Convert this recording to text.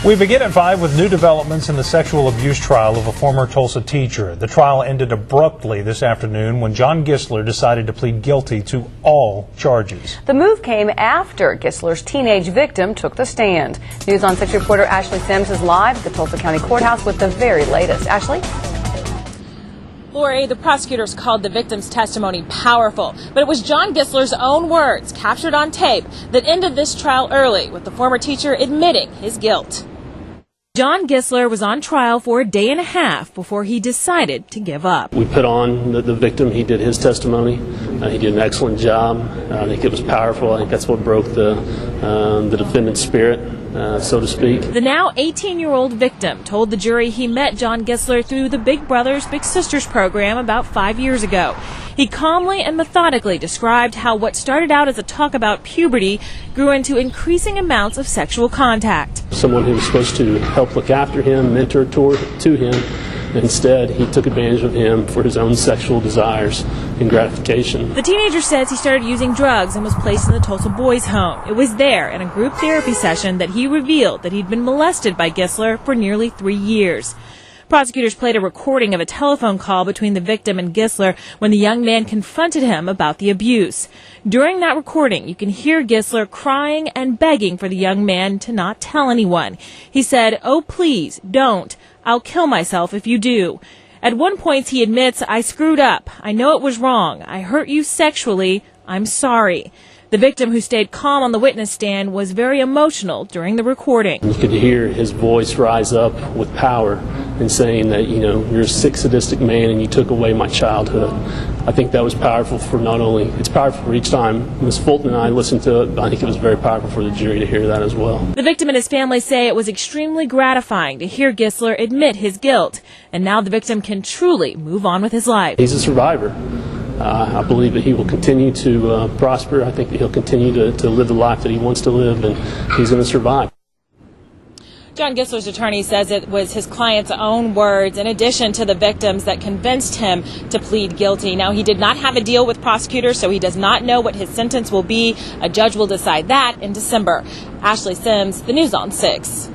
We begin at 5 with new developments in the sexual abuse trial of a former Tulsa teacher. The trial ended abruptly this afternoon when John Gisler decided to plead guilty to all charges. The move came after Gisler's teenage victim took the stand. News on 6 reporter Ashley Sims is live at the Tulsa County Courthouse with the very latest. Ashley? Lori, the prosecutors called the victim's testimony powerful, but it was John Gisler's own words, captured on tape, that ended this trial early, with the former teacher admitting his guilt. John Gisler was on trial for a day and a half before he decided to give up. We put on the victim. He did his testimony. He did an excellent job. I think it was powerful. I think that's what broke the defendant's spirit, so to speak. The now 18-year-old victim told the jury he met John Gisler through the Big Brothers Big Sisters program about 5 years ago. He calmly and methodically described how what started out as a talk about puberty grew into increasing amounts of sexual contact. Someone who was supposed to help look after him, mentor to him, instead he took advantage of him for his own sexual desires and gratification. The teenager says he started using drugs and was placed in the Tulsa Boys' Home. It was there in a group therapy session that he revealed that he'd been molested by Gisler for nearly 3 years. Prosecutors played a recording of a telephone call between the victim and Gisler when the young man confronted him about the abuse. During that recording, you can hear Gisler crying and begging for the young man to not tell anyone. He said, "Oh, please, don't. I'll kill myself if you do." At one point, he admits, "I screwed up. I know it was wrong. I hurt you sexually. I'm sorry." The victim, who stayed calm on the witness stand, was very emotional during the recording. You could hear his voice rise up with power and saying that, you're a sick, sadistic man and you took away my childhood. I think that was powerful for not only, it's powerful for each time Ms. Fulton and I listened to it, but I think it was very powerful for the jury to hear that as well. The victim and his family say it was extremely gratifying to hear Gisler admit his guilt, and now the victim can truly move on with his life. He's a survivor. I believe that he will continue to prosper. I think that he'll continue to live the life that he wants to live, and he's going to survive. John Gisler's attorney says it was his client's own words, in addition to the victims, that convinced him to plead guilty. Now, he did not have a deal with prosecutors, so he does not know what his sentence will be. A judge will decide that in December. Ashley Sims, the News on 6.